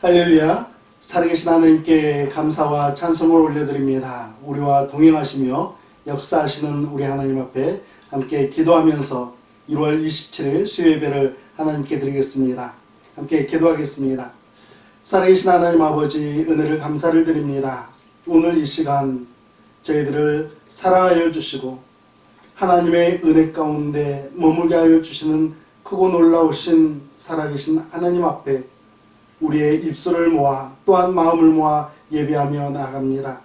할렐루야. 살아계신 하나님께 감사와 찬송을 올려드립니다. 우리와 동행하시며 역사하시는 우리 하나님 앞에 함께 기도하면서 1월 27일 수요예배를 하나님께 드리겠습니다. 함께 기도하겠습니다. 살아계신 하나님 아버지, 은혜를 감사를 드립니다. 오늘 이 시간 저희들을 사랑하여 주시고 하나님의 은혜 가운데 머물게 하여 주시는 크고 놀라우신 살아계신 하나님 앞에 우리의 입술을 모아 또한 마음을 모아 예배하며 나아갑니다.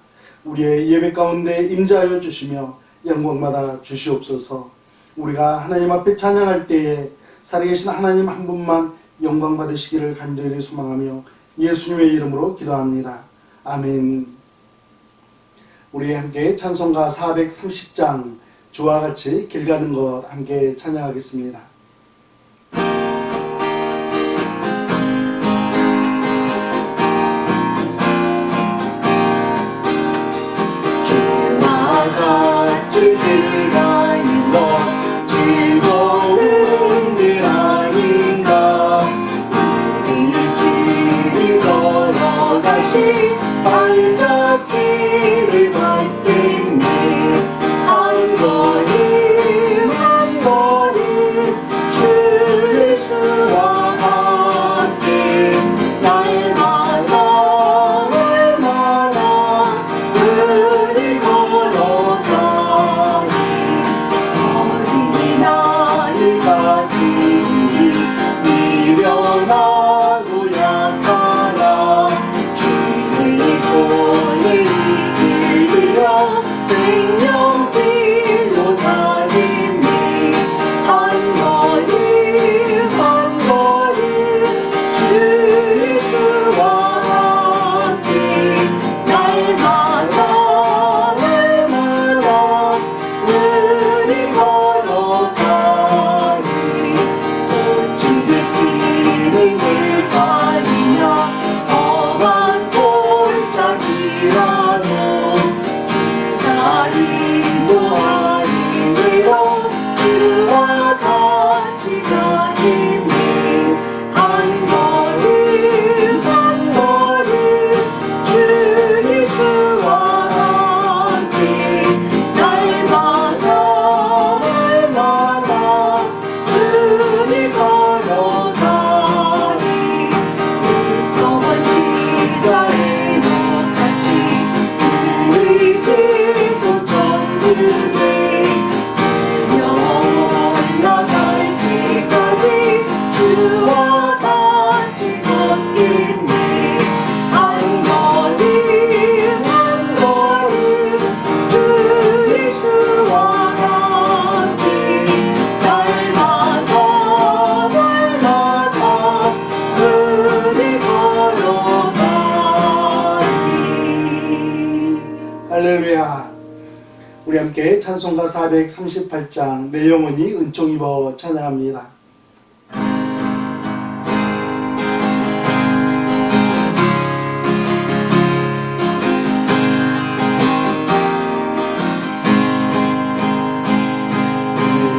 우리의 예배 가운데 임재하여 주시며 영광받아 주시옵소서. 우리가 하나님 앞에 찬양할 때에 살아계신 하나님 한 분만 영광 받으시기를 간절히 소망하며 예수님의 이름으로 기도합니다. 아멘. 우리 함께 찬송가 430장 주와 같이 길 가는 것 함께 찬양하겠습니다. 길 가는 것 즐거운 일 아닌가. 우리 길을 걸어가신 발자취를 밟겠네. 한 걸음 한 걸음 주 예수와 함께 날마다 우리 걸어가 미련하고 약하나 주의 손에 이끌려 생명길로 다니네. 한 걸음 한 걸음 주 예수와 함께 날마다 우리 걸어가니. 멋지게 피는 물가이며 험한 골짜기라도 기다리고 아닌 대로 그와 같이 가겠네. 한 걸음 한 걸음 주 예수와 함께 날마다 우리 걸어가니. 무서운 기다의 너같이 우리들도 전부돼 영원한 때까지 주와 같이 걷겠네. 한 걸음 한 걸음 주 예수와 함께 날마다 우리 걸어가니. 할렐루야. 우리 함께 찬송가 438장 내 영혼이 은총 입어 찬양합니다.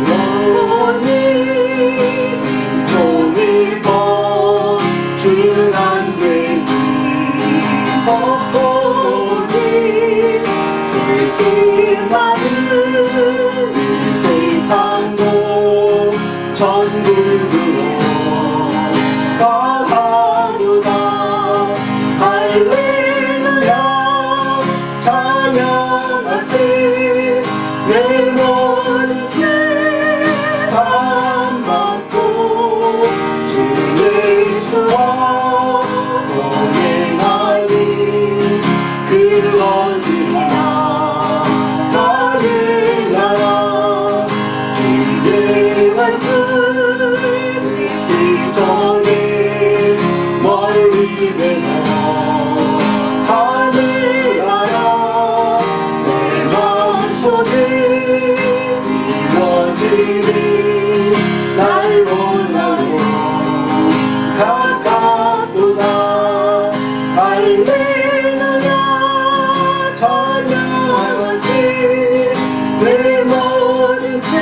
영원히 은총 입어 주난 죄지 벗고니. 슬픔 많은 이 세상도 천국으로 가하도다. 할렐루야 찬양하세. 내 모든 죄 사함받고 주 예수와 동행하니. 그 어디나 다른 나라 주의 얼굴 뵙기 전에 멀리 배나 하늘 나라 내 마음속에 이루어지니. 날 원하고 가깝도다. 할렐루야 찬양하세. 내 모든 죄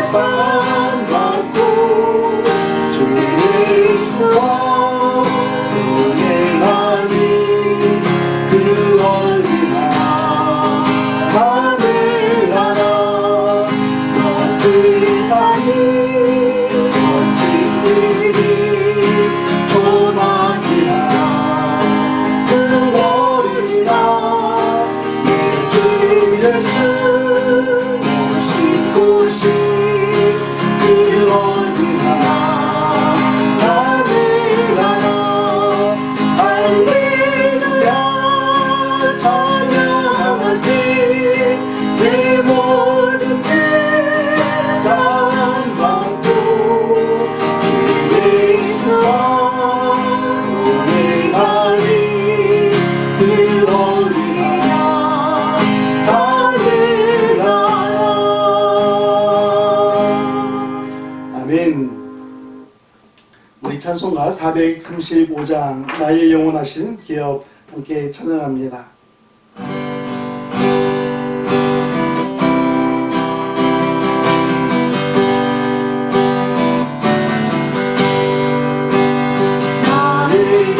사함 멋진 일이 소망이라 그거리라 내 주 예수 오신 곳이 그거리라 하늘 나라 할렐루야 찬양하세 내 모든 세상 만국 주 예수와 오늘날이 그러리라 하늘나라. 아멘. 우리 찬송가 435장 나의 영원하신 기업 함께 찬양합니다. 나의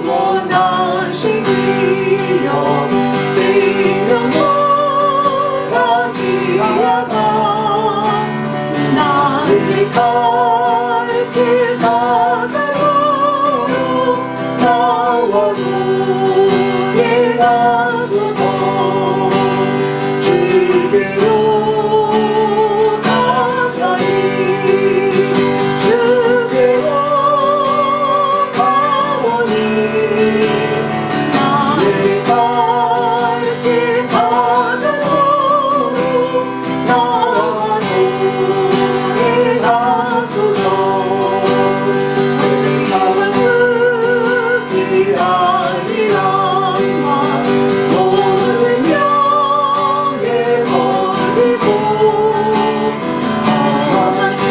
영원하신 기업 생명보다 귀하다 나의 갈 길 다가로 나와도 예나소서 주께로 가까이 주께로 가오니 나의 갈 길 다가로 나와도 예나소서 세상은 끝이 아니란만 모든 명예 버리고 험한 길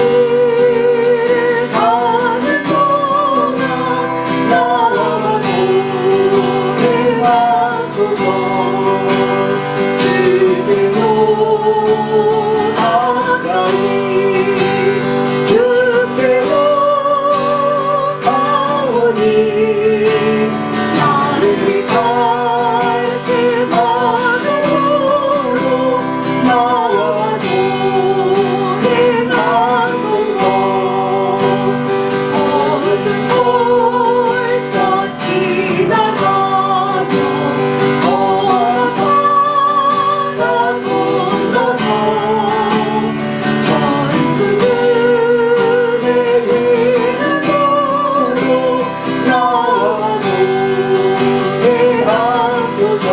가는 동안 나와도 예나소서 주께로 가까이 주께로 가오니 나를 갈 길 다가로 나와도 예나소서 어떤 골짜 지나가며 어떤 바다 건너서 전투들의 이름으로 나와도 예하소서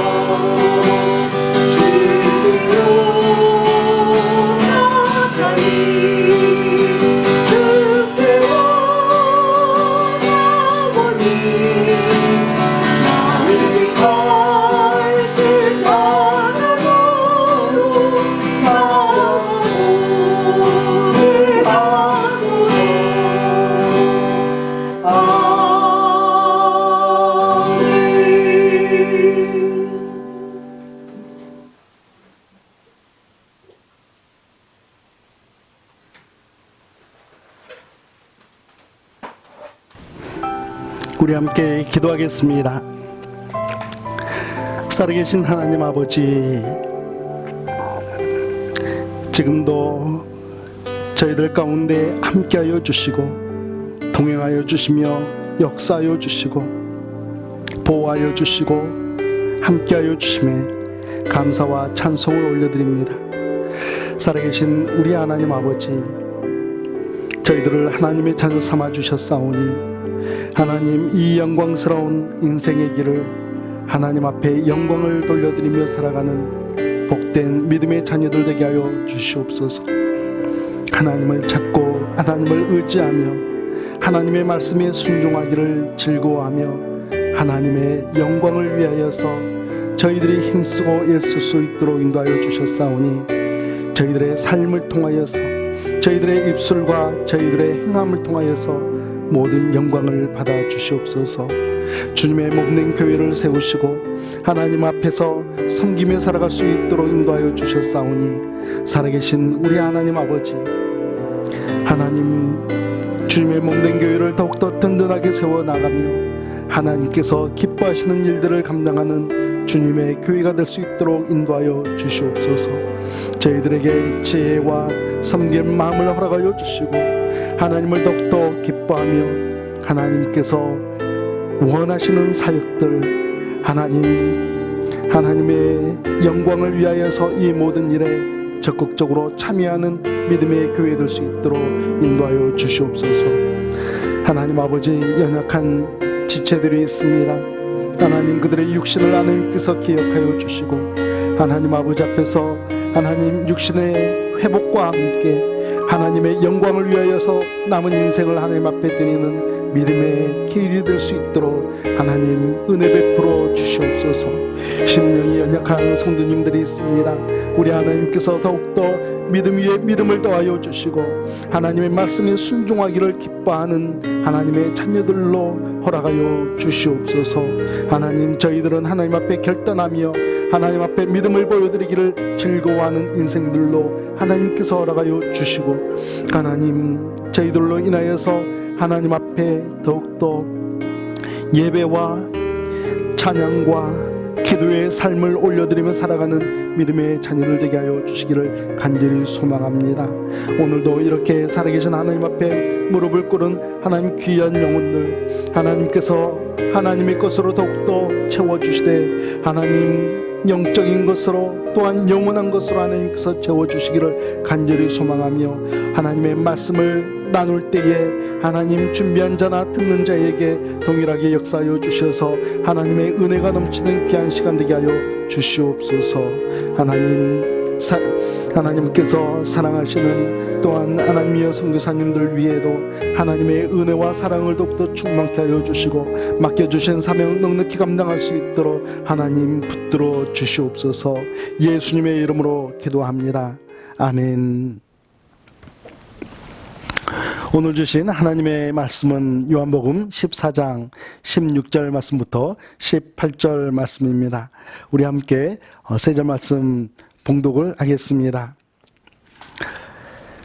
주께로 가까이 주께로 가오니 나를 갈 길 다가로 나와도 예하소서. 우리 함께 기도하겠습니다. 살아계신 하나님 아버지, 지금도 저희들 가운데 함께하여 주시고 동행하여 주시며 역사하여 주시고 보호하여 주시고 함께하여 주심에 감사와 찬송을 올려드립니다. 살아계신 우리 하나님 아버지, 저희들을 하나님의 자녀 삼아 주셨사오니 하나님, 이 영광스러운 인생의 길을 하나님 앞에 영광을 돌려드리며 살아가는 복된 믿음의 자녀들 되게 하여 주시옵소서. 하나님을 찾고 하나님을 의지하며 하나님의 말씀에 순종하기를 즐거워하며 하나님의 영광을 위하여서 저희들이 힘쓰고 애쓸 수 있도록 인도하여 주셨사오니 저희들의 삶을 통하여서 저희들의 입술과 저희들의 행함을 통하여서 모든 영광을 받아 주시옵소서. 주님의 몸된 교회를 세우시고 하나님 앞에서 섬기며 살아갈 수 있도록 인도하여 주셨사오니 살아계신 우리 하나님 아버지, 하나님 주님의 몸된 교회를 더욱더 든든하게 세워나가며 하나님께서 기뻐하시는 일들을 감당하는 주님의 교회가 될 수 있도록 인도하여 주시옵소서. 저희들에게 지혜와 섬기는 마음을 허락하여 주시고 하나님을 더욱더 기뻐하며 하나님께서 원하시는 사역들, 하나님의 영광을 위하여서 이 모든 일에 적극적으로 참여하는 믿음의 교회 될 수 있도록 인도하여 주시옵소서. 하나님 아버지, 연약한 지체들이 있습니다. 하나님, 그들의 육신을 하나님께서 기억하여 주시고 하나님 아버지 앞에서 하나님 육신의 회복과 함께 하나님의 영광을 위하여서 남은 인생을 하나님 앞에 드리는 믿음의 길이 될 수 있도록 하나님 은혜 베풀어 주시옵소서. 심령이 연약한 성도님들이 있습니다. 우리 하나님께서 더욱더 믿음 위에 믿음을 더하여 주시고 하나님의 말씀에 순종하기를 기뻐하는 하나님의 자녀들로 허락하여 주시옵소서. 하나님, 저희들은 하나님 앞에 결단하며 하나님 앞에 믿음을 보여드리기를 즐거워하는 인생들로 하나님께서 허락하여 주시고 하나님, 저희들로 인하여서 하나님 앞에 더욱더 예배와 찬양과 기도의 삶을 올려드리며 살아가는 믿음의 자녀들 되게 하여 주시기를 간절히 소망합니다. 오늘도 이렇게 살아계신 하나님 앞에 무릎을 꿇은 하나님 귀한 영혼들, 하나님께서 하나님의 것으로 더욱더 채워주시되 하나님 영적인 것으로 또한 영원한 것으로 하나님께서 채워주시기를 간절히 소망하며 하나님의 말씀을 나눌 때에 하나님 준비한 자나 듣는 자에게 동일하게 역사하여 주셔서 하나님의 은혜가 넘치는 귀한 시간 되게 하여 주시옵소서. 하나님께서 사랑하시는 또한 하나님의 선교사님들 위에도 하나님의 은혜와 사랑을 더욱더 충만케 하여 주시고 맡겨주신 사명 넉넉히 감당할 수 있도록 하나님 붙들어 주시옵소서. 예수님의 이름으로 기도합니다. 아멘. 오늘 주신 하나님의 말씀은 요한복음 14장 16절 말씀부터 18절 말씀입니다. 우리 함께 세 절 말씀 봉독을 하겠습니다.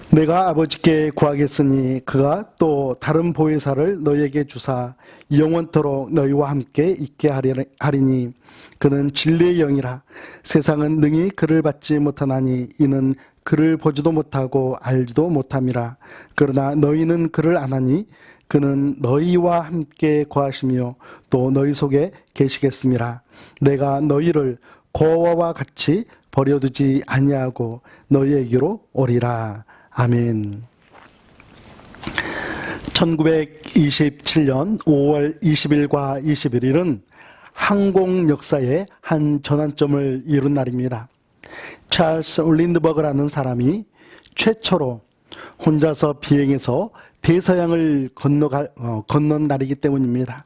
내가 아버지께 구하겠으니 그가 또 다른 보혜사를 너희에게 주사 영원토록 너희와 함께 있게 하리니 그는 진리의 영이라. 세상은 능히 그를 받지 못하나니 이는 그를 보지도 못하고 알지도 못함이라. 그러나 너희는 그를 아나니 그는 너희와 함께 거하시며 또 너희 속에 계시겠음이라. 내가 너희를 고아와 같이 버려두지 아니하고 너희에게로 오리라. 아멘. 1927년 5월 20일과 21일은 항공 역사의 한 전환점을 이룬 날입니다. 찰스 린드버그라는 사람이 최초로 혼자서 비행해서 대서양을 건넌 날이기 때문입니다.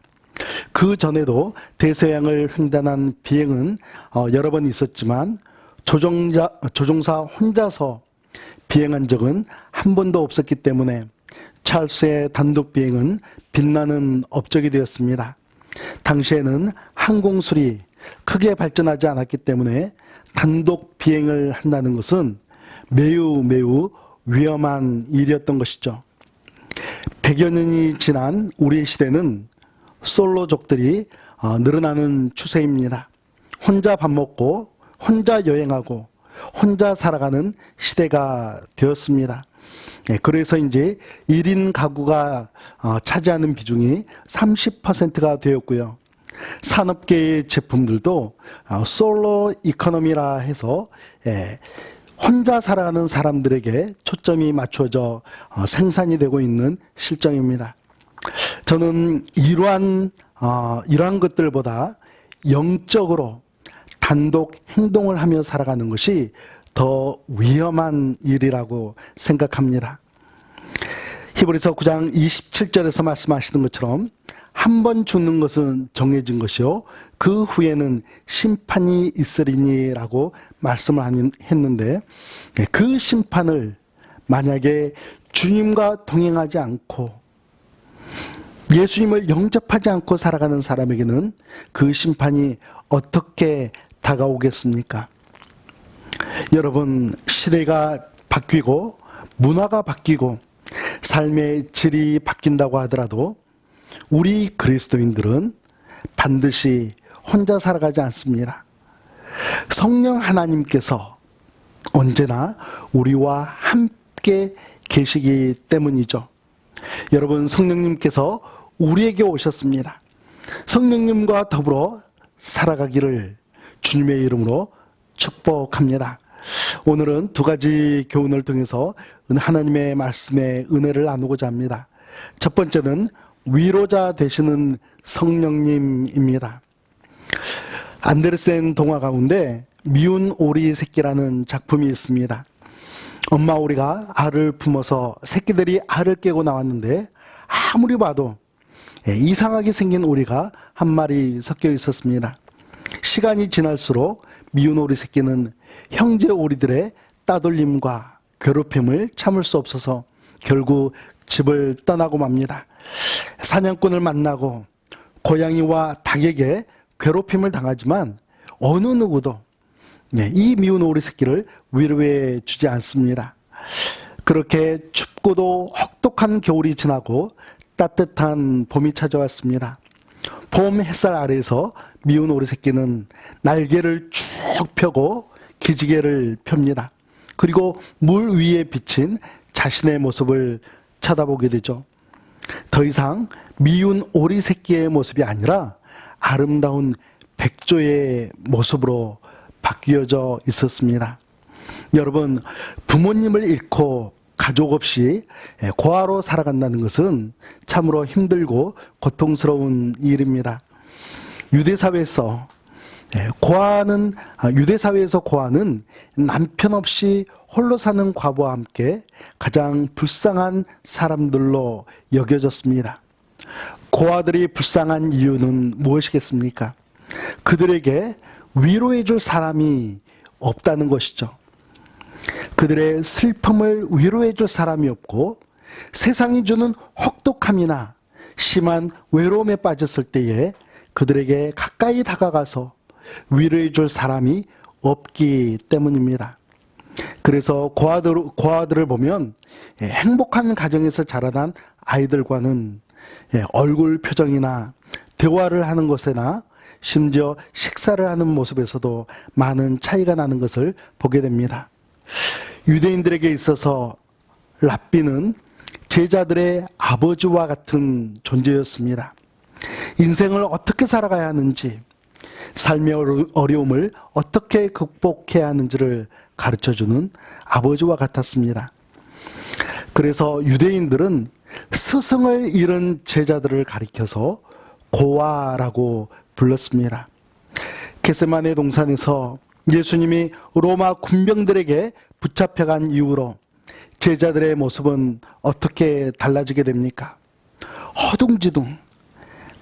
그 전에도 대서양을 횡단한 비행은 여러 번 있었지만 조종사 혼자서 비행한 적은 한 번도 없었기 때문에 찰스의 단독 비행은 빛나는 업적이 되었습니다. 당시에는 항공술이 크게 발전하지 않았기 때문에 단독 비행을 한다는 것은 매우 위험한 일이었던 것이죠. 100여 년이 지난 우리 시대는 솔로족들이 늘어나는 추세입니다. 혼자 밥 먹고 혼자 여행하고 혼자 살아가는 시대가 되었습니다. 그래서 이제 1인 가구가 차지하는 비중이 30%가 되었고요. 산업계의 제품들도 솔로 이코노미라 해서 혼자 살아가는 사람들에게 초점이 맞춰져 생산이 되고 있는 실정입니다. 저는 이러한 것들보다 영적으로 단독 행동을 하며 살아가는 것이 더 위험한 일이라고 생각합니다. 히브리서 9장 27절에서 말씀하시는 것처럼 한 번 죽는 것은 정해진 것이요 그 후에는 심판이 있으리니라고 말씀을 했는데 그 심판을 만약에 주님과 동행하지 않고 예수님을 영접하지 않고 살아가는 사람에게는 그 심판이 어떻게 다가오겠습니까? 여러분, 시대가 바뀌고 문화가 바뀌고 삶의 질이 바뀐다고 하더라도 우리 그리스도인들은 반드시 혼자 살아가지 않습니다. 성령 하나님께서 언제나 우리와 함께 계시기 때문이죠. 여러분, 성령님께서 우리에게 오셨습니다. 성령님과 더불어 살아가기를 주님의 이름으로 축복합니다. 오늘은 두 가지 교훈을 통해서 하나님의 말씀의 은혜를 나누고자 합니다. 첫 번째는 위로자 되시는 성령님입니다. 안데르센 동화 가운데 미운 오리 새끼라는 작품이 있습니다. 엄마 오리가 알을 품어서 새끼들이 알을 깨고 나왔는데 아무리 봐도 이상하게 생긴 오리가 한 마리 섞여 있었습니다. 시간이 지날수록 미운 오리 새끼는 형제 오리들의 따돌림과 괴롭힘을 참을 수 없어서 결국 집을 떠나고 맙니다. 사냥꾼을 만나고 고양이와 닭에게 괴롭힘을 당하지만 어느 누구도 이 미운 오리 새끼를 위로해 주지 않습니다. 그렇게 춥고도 혹독한 겨울이 지나고 따뜻한 봄이 찾아왔습니다. 봄 햇살 아래에서 미운 오리 새끼는 날개를 쭉 펴고 기지개를 펴니다. 그리고 물 위에 비친 자신의 모습을 쳐다보게 되죠. 더 이상 미운 오리 새끼의 모습이 아니라 아름다운 백조의 모습으로 바뀌어져 있었습니다. 여러분, 부모님을 잃고 가족 없이 고아로 살아간다는 것은 참으로 힘들고 고통스러운 일입니다. 유대사회에서 고아는 남편 없이 홀로 사는 과부와 함께 가장 불쌍한 사람들로 여겨졌습니다. 고아들이 불쌍한 이유는 무엇이겠습니까? 그들에게 위로해 줄 사람이 없다는 것이죠. 그들의 슬픔을 위로해 줄 사람이 없고 세상이 주는 혹독함이나 심한 외로움에 빠졌을 때에 그들에게 가까이 다가가서 위로해 줄 사람이 없기 때문입니다. 그래서 고아들을 보면 행복한 가정에서 자라난 아이들과는 얼굴 표정이나 대화를 하는 것에나 심지어 식사를 하는 모습에서도 많은 차이가 나는 것을 보게 됩니다. 유대인들에게 있어서 랍비는 제자들의 아버지와 같은 존재였습니다. 인생을 어떻게 살아가야 하는지, 삶의 어려움을 어떻게 극복해야 하는지를 가르쳐주는 아버지와 같았습니다. 그래서 유대인들은 스승을 잃은 제자들을 가리켜서 고아라고 불렀습니다. 겟세마네 동산에서 예수님이 로마 군병들에게 붙잡혀간 이후로 제자들의 모습은 어떻게 달라지게 됩니까? 허둥지둥,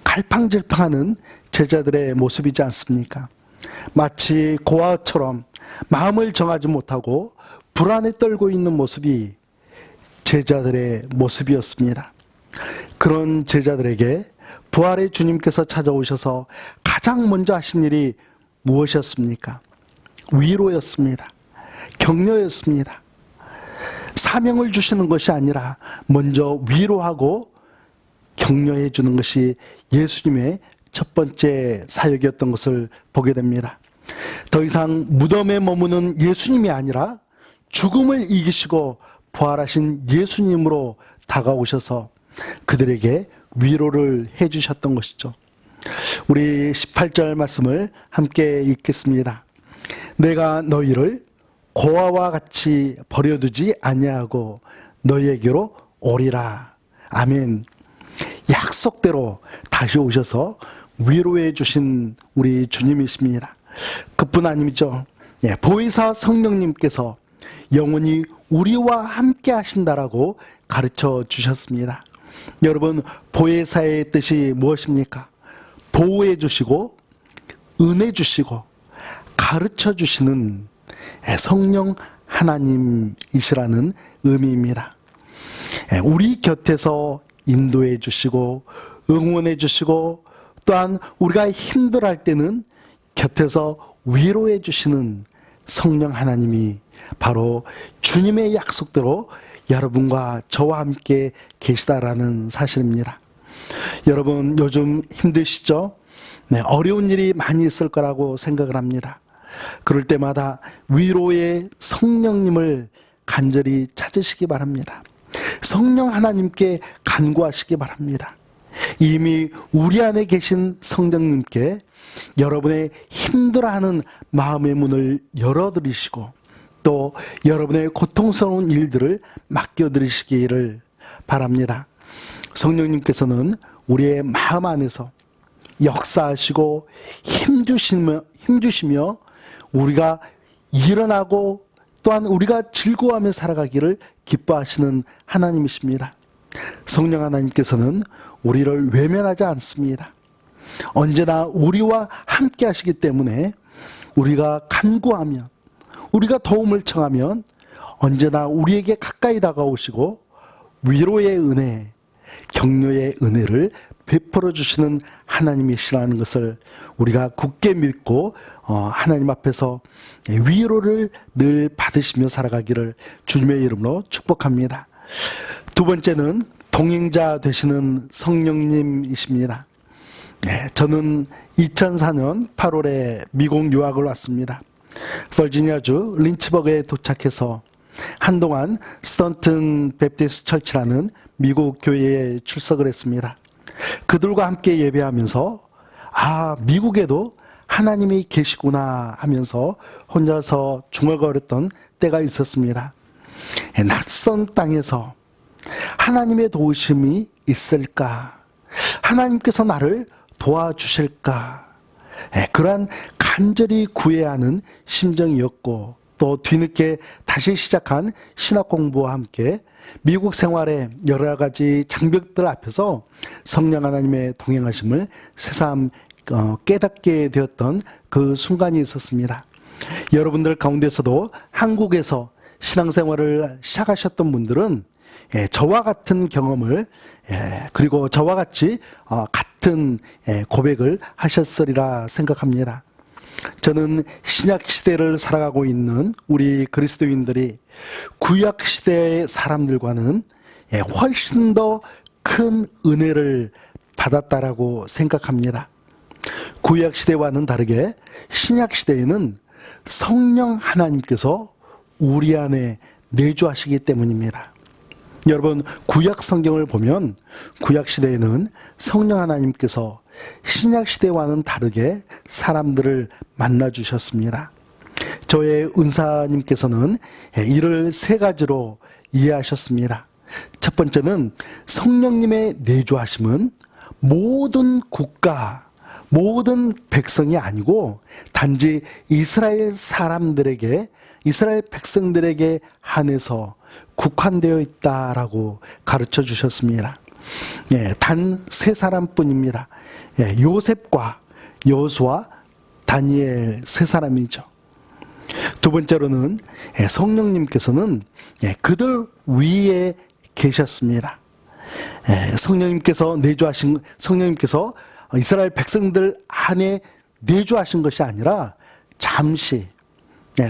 갈팡질팡하는 제자들의 모습이지 않습니까? 마치 고아처럼 마음을 정하지 못하고 불안에 떨고 있는 모습이 제자들의 모습이었습니다. 그런 제자들에게 부활의 주님께서 찾아오셔서 가장 먼저 하신 일이 무엇이었습니까? 위로였습니다. 격려였습니다. 사명을 주시는 것이 아니라 먼저 위로하고 격려해 주는 것이 예수님의 첫 번째 사역이었던 것을 보게 됩니다. 더 이상 무덤에 머무는 예수님이 아니라 죽음을 이기시고 부활하신 예수님으로 다가오셔서 그들에게 위로를 해 주셨던 것이죠. 우리 18절 말씀을 함께 읽겠습니다. 내가 너희를 고아와 같이 버려두지 아니하고 너희에게로 오리라. 아멘. 약속대로 다시 오셔서 위로해 주신 우리 주님이십니다. 그뿐 아니죠. 보혜사 성령님께서 영원히 우리와 함께 하신다라고 가르쳐 주셨습니다. 여러분, 보혜사의 뜻이 무엇입니까? 보호해 주시고 은혜 주시고 가르쳐 주시는 성령 하나님이시라는 의미입니다. 우리 곁에서 인도해 주시고 응원해 주시고 또한 우리가 힘들어할 때는 곁에서 위로해 주시는 성령 하나님이 바로 주님의 약속대로 여러분과 저와 함께 계시다라는 사실입니다. 여러분, 요즘 힘드시죠? 어려운 일이 많이 있을 거라고 생각을 합니다. 그럴 때마다 위로의 성령님을 간절히 찾으시기 바랍니다. 성령 하나님께 간구하시기 바랍니다. 이미 우리 안에 계신 성령님께 여러분의 힘들어하는 마음의 문을 열어드리시고 또 여러분의 고통스러운 일들을 맡겨드리시기를 바랍니다. 성령님께서는 우리의 마음 안에서 역사하시고 힘주시며 우리가 일어나고 또한 우리가 즐거워하며 살아가기를 기뻐하시는 하나님이십니다. 성령 하나님께서는 우리를 외면하지 않습니다. 언제나 우리와 함께 하시기 때문에 우리가 간구하면, 우리가 도움을 청하면 언제나 우리에게 가까이 다가오시고 위로의 은혜, 격려의 은혜를 베풀어 주시는 하나님이시라는 것을 우리가 굳게 믿고 하나님 앞에서 위로를 늘 받으시며 살아가기를 주님의 이름으로 축복합니다. 두 번째는 동행자 되시는 성령님이십니다. 저는 2004년 8월에 미국 유학을 왔습니다. 버지니아주 린츠버그에 도착해서 한동안 스턴튼 베프티스트 철치라는 미국 교회에 출석을 했습니다. 그들과 함께 예배하면서 미국에도 하나님이 계시구나 하면서 혼자서 중얼거렸던 때가 있었습니다. 낯선 땅에서 하나님의 도우심이 있을까? 하나님께서 나를 도와주실까? 그러한 간절히 구해야 하는 심정이었고 또 뒤늦게 다시 시작한 신학 공부와 함께 미국 생활의 여러 가지 장벽들 앞에서 성령 하나님의 동행하심을 새삼 깨닫게 되었던 그 순간이 있었습니다. 여러분들 가운데서도 한국에서 신앙생활을 시작하셨던 분들은 저와 같은 경험을 그리고 저와 같이 같은 고백을 하셨으리라 생각합니다. 저는 신약 시대를 살아가고 있는 우리 그리스도인들이 구약 시대의 사람들과는 훨씬 더 큰 은혜를 받았다라고 생각합니다. 구약 시대와는 다르게 신약 시대에는 성령 하나님께서 우리 안에 내주하시기 때문입니다. 여러분, 구약 성경을 보면 구약 시대에는 성령 하나님께서 신약 시대와는 다르게 사람들을 만나 주셨습니다. 저의 은사님께서는 이를 세 가지로 이해하셨습니다. 첫 번째는 성령님의 내주하심은 모든 국가, 모든 백성이 아니고 단지 이스라엘 사람들에게, 이스라엘 백성들에게 한해서 국한되어 있다라고 가르쳐 주셨습니다. 단 세 사람뿐입니다. 요셉과 여호수아, 다니엘 세 사람이죠. 두 번째로는 성령님께서는 그들 위에 계셨습니다. 성령님께서 이스라엘 백성들 안에 내주하신 것이 아니라 잠시,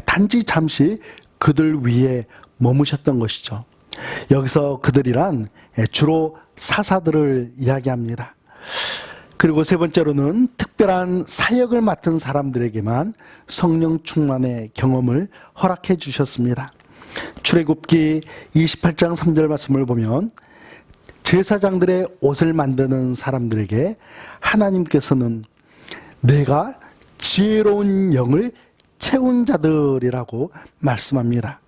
단지 잠시 그들 위에 머무셨던 것이죠. 여기서 그들이란 주로 사사들을 이야기합니다. 그리고 세 번째로는 특별한 사역을 맡은 사람들에게만 성령 충만의 경험을 허락해 주셨습니다. 출애굽기 28장 3절 말씀을 보면 제사장들의 옷을 만드는 사람들에게 하나님께서는 내가 지혜로운 영을 채운 자들이라고 말씀합니다.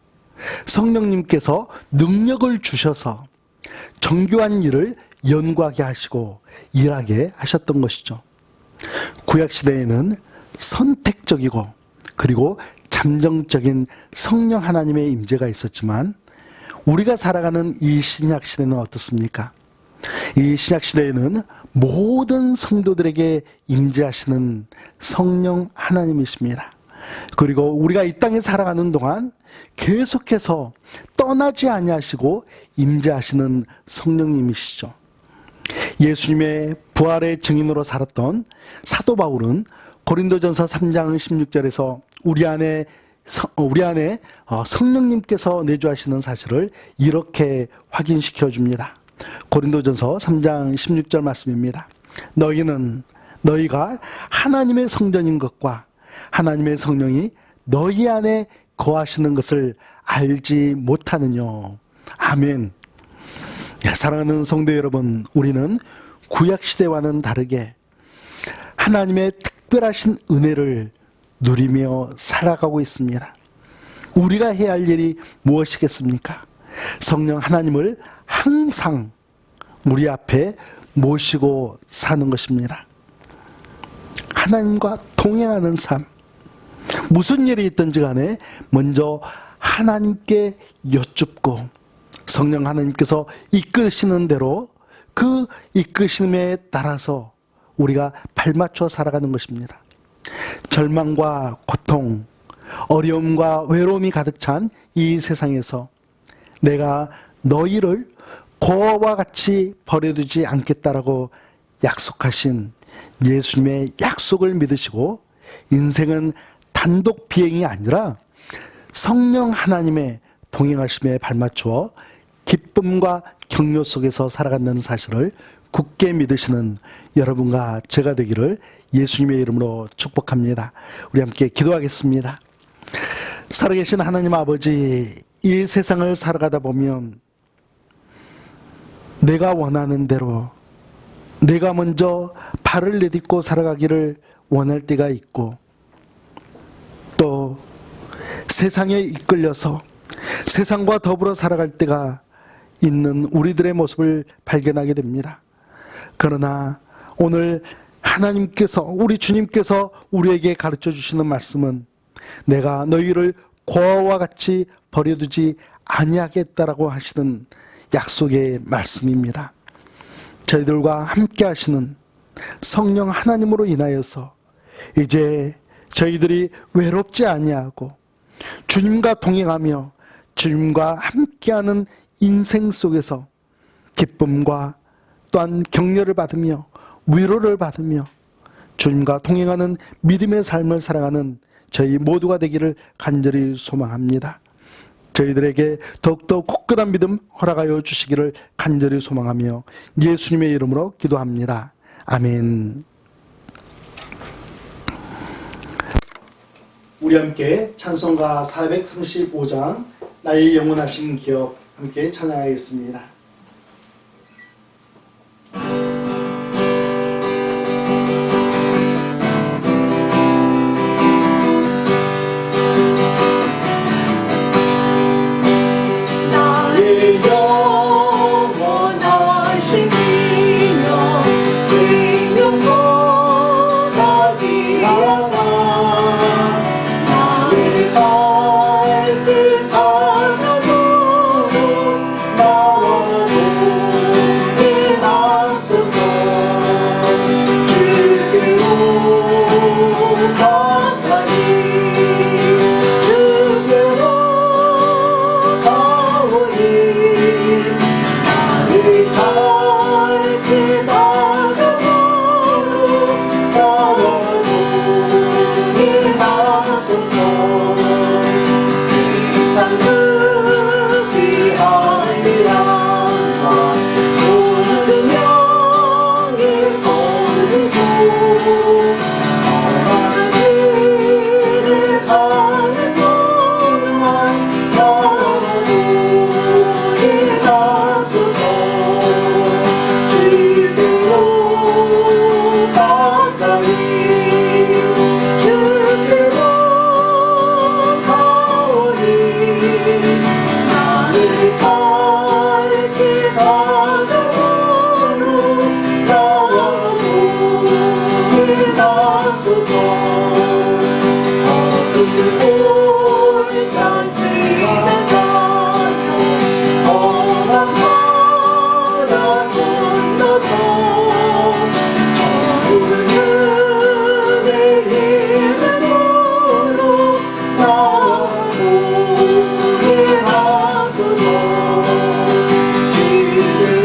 성령님께서 능력을 주셔서 정교한 일을 연구하게 하시고 일하게 하셨던 것이죠. 구약시대에는 선택적이고 그리고 잠정적인 성령 하나님의 임재가 있었지만 우리가 살아가는 이 신약시대는 어떻습니까? 이 신약시대에는 모든 성도들에게 임재하시는 성령 하나님이십니다. 그리고 우리가 이 땅에 살아가는 동안 계속해서 떠나지 아니하시고 임재하시는 성령님이시죠. 예수님의 부활의 증인으로 살았던 사도 바울은 고린도전서 3장 16절에서 우리 안에 성령님께서 내주하시는 사실을 이렇게 확인시켜 줍니다. 고린도전서 3장 16절 말씀입니다. 너희는 너희가 하나님의 성전인 것과 하나님의 성령이 너희 안에 거하시는 것을 알지 못하느냐. 아멘. 사랑하는 성도 여러분, 우리는 구약시대와는 다르게 하나님의 특별하신 은혜를 누리며 살아가고 있습니다. 우리가 해야 할 일이 무엇이겠습니까? 성령 하나님을 항상 우리 앞에 모시고 사는 것입니다. 하나님과 동행하는 삶, 무슨 일이 있든지 간에 먼저 하나님께 여쭙고 성령 하나님께서 이끄시는 대로 그 이끄심에 따라서 우리가 발맞춰 살아가는 것입니다. 절망과 고통, 어려움과 외로움이 가득 찬 이 세상에서 내가 너희를 고아와 같이 버려두지 않겠다라고 약속하신 예수님의 약속을 믿으시고 인생은 단독 비행이 아니라 성령 하나님의 동행하심에 발맞추어 기쁨과 격려 속에서 살아가는 사실을 굳게 믿으시는 여러분과 제가 되기를 예수님의 이름으로 축복합니다. 우리 함께 기도하겠습니다. 살아계신 하나님 아버지, 이 세상을 살아가다 보면 내가 원하는 대로 내가 먼저 발을 내딛고 살아가기를 원할 때가 있고, 또 세상에 이끌려서 세상과 더불어 살아갈 때가 있는 우리들의 모습을 발견하게 됩니다. 그러나 오늘 하나님께서, 우리 주님께서 우리에게 가르쳐 주시는 말씀은 내가 너희를 고아와 같이 버려두지 아니하겠다라고 하시는 약속의 말씀입니다. 저희들과 함께 하시는 성령 하나님으로 인하여서 이제 저희들이 외롭지 아니하고 주님과 동행하며 주님과 함께하는 인생 속에서 기쁨과 또한 격려를 받으며 위로를 받으며 주님과 동행하는 믿음의 삶을 살아가는 저희 모두가 되기를 간절히 소망합니다. 저희들에게 더욱더 굳건한 믿음 허락하여 주시기를 간절히 소망하며 예수님의 이름으로 기도합니다. 아멘. 우리 함께 찬송가 435장 나의 영원하신 기업 함께 찬양하겠습니다. 나의 영원하신 기념 생명보다 귀하다. 나의 갈 길 하나도 나와 동행하소서. 주께로 가까이 주께로 가오니 나의 갈 길 나가고 나와 동행하소서. 세상 끝이 아니라 모든 명예 걸고 험한 길을 가는 동안 나와 동행하소서. 주께로 가까이 주께로 가오니 나의 갈 길 가가로 나와 동행하소서. 어두운 골짜기를 다녀 험한 바다 건너서 저물은 은혜 이름으로 나와 동행하소서. 주께로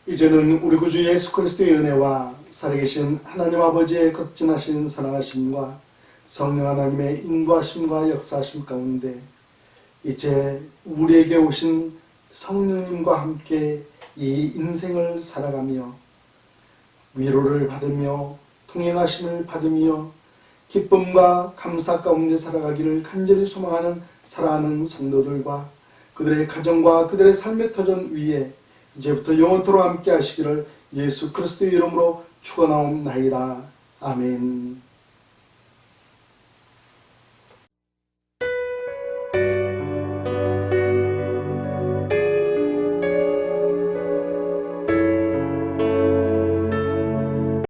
이제는 우리 구주 예수 그리스도의 은혜와 살아계신 하나님 아버지의 극진하신 사랑하심과 성령 하나님의 인도하심과 역사하심 가운데 이제 우리에게 오신 성령님과 함께 이 인생을 살아가며 위로를 받으며 통행하심을 받으며 기쁨과 감사 가운데 살아가기를 간절히 소망하는 사랑하는 성도들과 그들의 가정과 그들의 삶의 터전 위에 이제부터 영원토록 함께 하시기를 예수 그리스도의 이름으로 축원하옵나이다. 아멘.